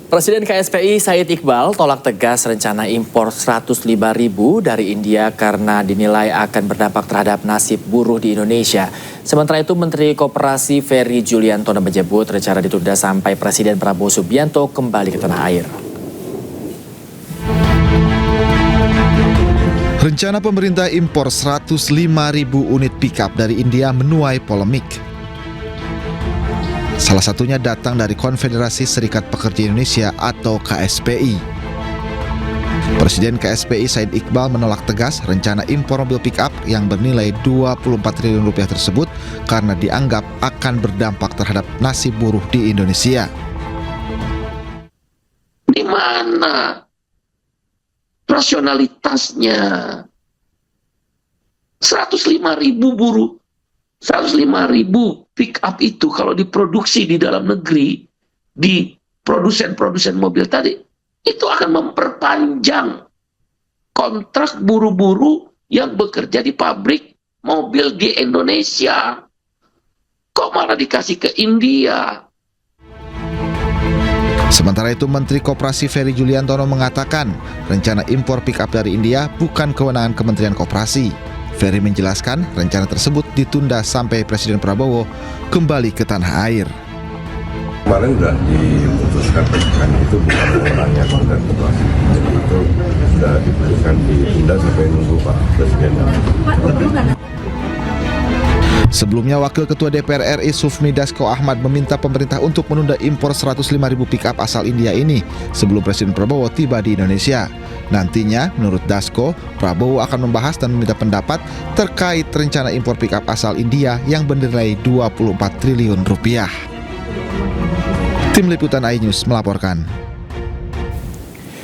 Presiden KSPI Said Iqbal tolak tegas rencana impor 105.000 dari India karena dinilai akan berdampak terhadap nasib buruh di Indonesia. Sementara itu Menteri Koperasi Ferry Juliantono menyebut rencana ditunda sampai Presiden Prabowo Subianto kembali ke tanah air. Rencana pemerintah impor 105.000 unit pickup dari India menuai polemik. Salah satunya datang dari Konfederasi Serikat Pekerja Indonesia atau KSPI. Presiden KSPI Said Iqbal menolak tegas rencana impor mobil pickup yang bernilai 24 triliun rupiah tersebut karena dianggap akan berdampak terhadap nasib buruh di Indonesia. Di mana rasionalitasnya? 105.000 buruh, 105.000 pick up itu kalau diproduksi di dalam negeri, di produsen-produsen mobil tadi, itu akan memperpanjang kontrak buruh-buruh yang bekerja di pabrik mobil di Indonesia. Kok malah dikasih ke India? Sementara itu Menteri Koperasi Ferry Juliantono mengatakan rencana impor pick up dari India bukan kewenangan Kementerian Koperasi. Ferry menjelaskan rencana tersebut ditunda sampai Presiden Prabowo kembali ke tanah air. Kemarin sudah diputuskan itu bukan kewenangannya Kementerian Koperasi. Jadi itu sudah diputuskan ditunda sampai nunggu Pak Presiden. Sebelumnya Wakil Ketua DPR RI Sufmi Dasko Ahmad meminta pemerintah untuk menunda impor 105.000 pick-up asal India ini sebelum Presiden Prabowo tiba di Indonesia. Nantinya, menurut Dasko, Prabowo akan membahas dan meminta pendapat terkait rencana impor pick-up asal India yang bernilai 24 triliun rupiah. Tim Liputan iNews melaporkan.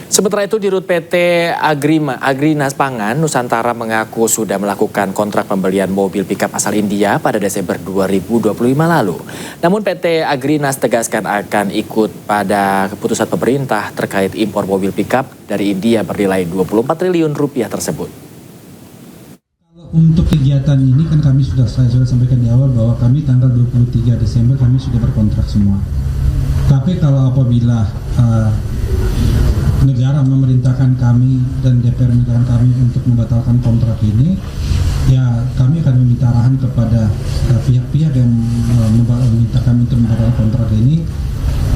Sementara itu, Dirut PT Agrinas Pangan Nusantara mengaku sudah melakukan kontrak pembelian mobil pickup asal India pada Desember 2025 lalu. Namun PT Agrinas tegaskan akan ikut pada keputusan pemerintah terkait impor mobil pickup dari India bernilai 24 triliun rupiah tersebut. Untuk kegiatan ini kan saya sudah sampaikan di awal bahwa kami tanggal 23 Desember kami sudah berkontrak semua. Tapi kalau apabila negara memerintahkan kami dan DPR memerintahkan kami untuk membatalkan kontrak ini, ya kami akan meminta arahan kepada pihak-pihak yang meminta kami untuk membatalkan kontrak ini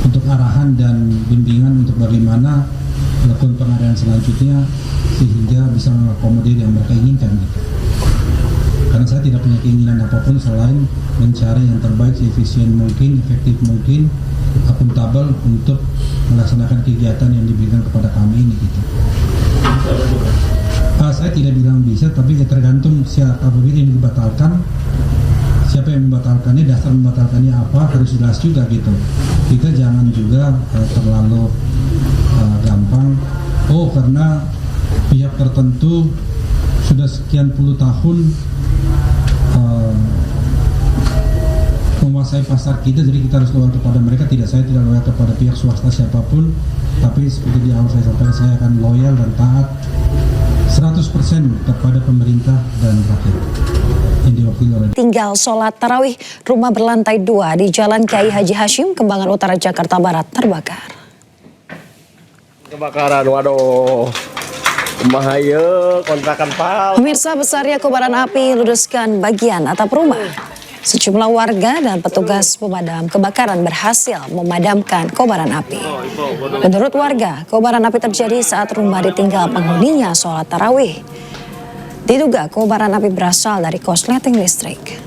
untuk arahan dan bimbingan untuk bagaimana melakukan pengadaan selanjutnya sehingga bisa mengakomodir yang mereka inginkan. Karena saya tidak punya keinginan apapun selain mencari yang terbaik, efisien mungkin, efektif mungkin, akuntabel untuk melaksanakan kegiatan yang diberikan kepada kami ini gitu. Saya tidak bilang bisa, tapi tergantung siapa yang dibatalkan, siapa yang membatalkannya, dasar membatalkannya apa, harus jelas juga gitu. Kita jangan juga terlalu gampang, karena pihak tertentu sudah sekian puluh tahun menguasai pasar kita, jadi kita harus loyal kepada mereka. Saya tidak loyal kepada pihak swasta siapapun, tapi seperti di awal saya sampaikan, saya akan loyal dan taat 100% kepada pemerintah dan rakyat yang diwakili oleh. Tinggal sholat tarawih rumah berlantai 2 di Jalan Kiai Haji Hashim, Kembangan Utara, Jakarta Barat terbakar. Kebakaran, waduh. Bahaya, kontrakan pal. Pemirsa, besarnya kobaran api meludeskan bagian atap rumah. Sejumlah warga dan petugas pemadam kebakaran berhasil memadamkan kobaran api. Menurut warga, kobaran api terjadi saat rumah ditinggal penghuninya sholat tarawih. Diduga kobaran api berasal dari korsleting listrik.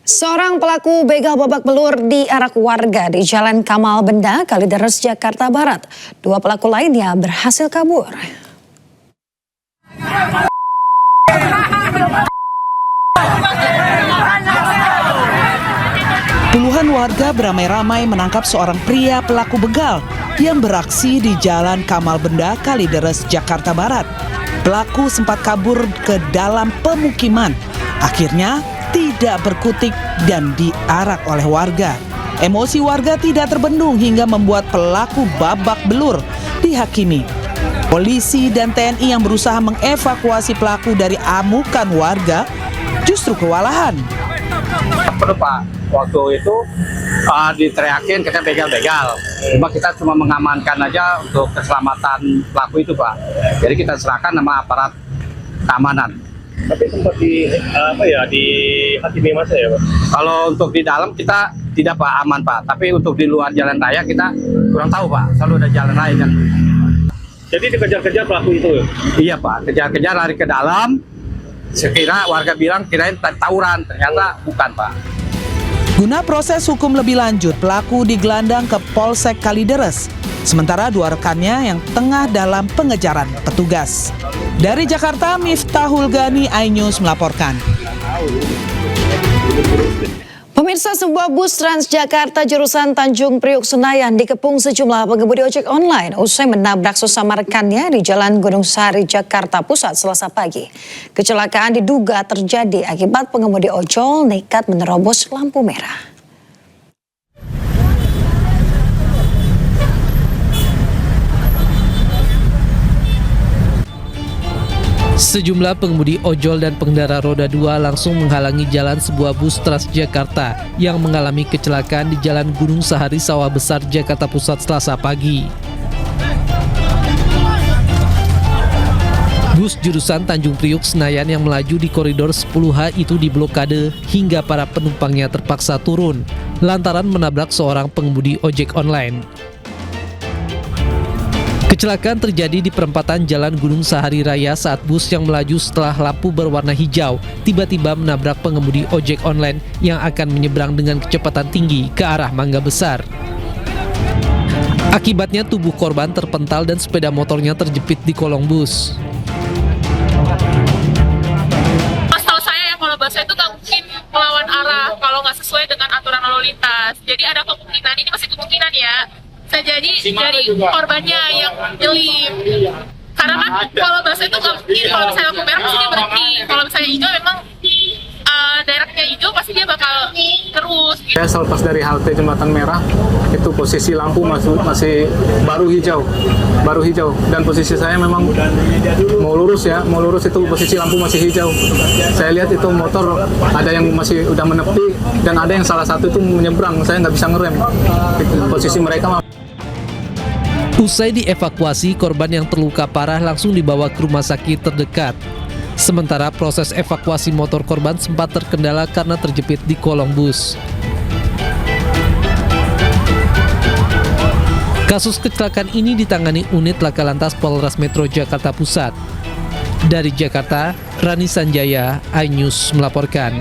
Seorang pelaku begal babak belur diarak warga di Jalan Kamal Benda, Kalideres, Jakarta Barat. 2 pelaku lainnya berhasil kabur. Puluhan warga beramai-ramai menangkap seorang pria pelaku begal yang beraksi di Jalan Kamal Benda, Kalideres, Jakarta Barat. Pelaku sempat kabur ke dalam pemukiman. Akhirnya tidak berkutik dan diarak oleh warga. Emosi warga tidak terbendung hingga membuat pelaku babak belur dihakimi. Polisi dan TNI yang berusaha mengevakuasi pelaku dari amukan warga justru kewalahan. Perlu Pak, waktu itu diteriakin kita begal-begal. Kita cuma mengamankan aja untuk keselamatan pelaku itu Pak. Jadi kita serahkan nama aparat keamanan. Tapi sempat dihakimi masa ya Pak? Kalau untuk di dalam kita tidak Pak, aman Pak. Tapi untuk di luar jalan raya kita kurang tahu Pak. Selalu ada jalan raya kan. Jadi dikejar-kejar pelaku itu? Iya Pak, kejar-kejar lari ke dalam. Sekira warga bilang kirain tawuran, ternyata bukan Pak. Guna proses hukum lebih lanjut, pelaku digelandang ke Polsek Kalideres. Sementara 2 rekannya yang tengah dalam pengejaran petugas. Dari Jakarta, Miftahul Gani, iNews melaporkan. Pemirsa, sebuah bus Transjakarta jurusan Tanjung Priuk Senayan dikepung sejumlah pengemudi ojek online usai menabrak sesama rekannya di Jalan Gunung Sahari, Jakarta Pusat Selasa pagi. Kecelakaan diduga terjadi akibat pengemudi ojol nekat menerobos lampu merah. Sejumlah pengemudi ojol dan pengendara roda 2 langsung menghalangi jalan sebuah bus Transjakarta yang mengalami kecelakaan di Jalan Gunung Sahari, Sawah Besar, Jakarta Pusat Selasa pagi. Bus jurusan Tanjung Priuk Senayan yang melaju di koridor 10H itu diblokade hingga para penumpangnya terpaksa turun lantaran menabrak seorang pengemudi ojek online. Kecelakaan terjadi di perempatan Jalan Gunung Sahari Raya saat bus yang melaju setelah lampu berwarna hijau tiba-tiba menabrak pengemudi ojek online yang akan menyeberang dengan kecepatan tinggi ke arah Mangga Besar. Akibatnya tubuh korban terpental dan sepeda motornya terjepit di kolong bus. Setahu saya ya, kalau bus itu nggak mungkin melawan arah kalau nggak sesuai dengan aturan lalu lintas. Jadi ada kemungkinan, ini masih kemungkinan ya, bisa jadi dari korbannya yang nyelip. Karena kan kalau bus itu nggak mungkin, kalau misalnya lampu merah pasti dia berhenti. Kalau misalnya hijau memang daerahnya hijau pasti dia bakal terus. Saya selepas dari halte Jembatan Merah itu posisi lampu masih baru hijau dan posisi saya memang mau lurus itu posisi lampu masih hijau. Saya lihat itu motor ada yang masih udah menepi dan ada yang salah satu itu menyeberang, saya nggak bisa ngerem. Posisi mereka. Usai dievakuasi, korban yang terluka parah langsung dibawa ke rumah sakit terdekat. Sementara proses evakuasi motor korban sempat terkendala karena terjepit di kolong bus. Kasus kecelakaan ini ditangani unit Laka Lantas Polres Metro Jakarta Pusat. Dari Jakarta, Rani Sanjaya, iNews melaporkan.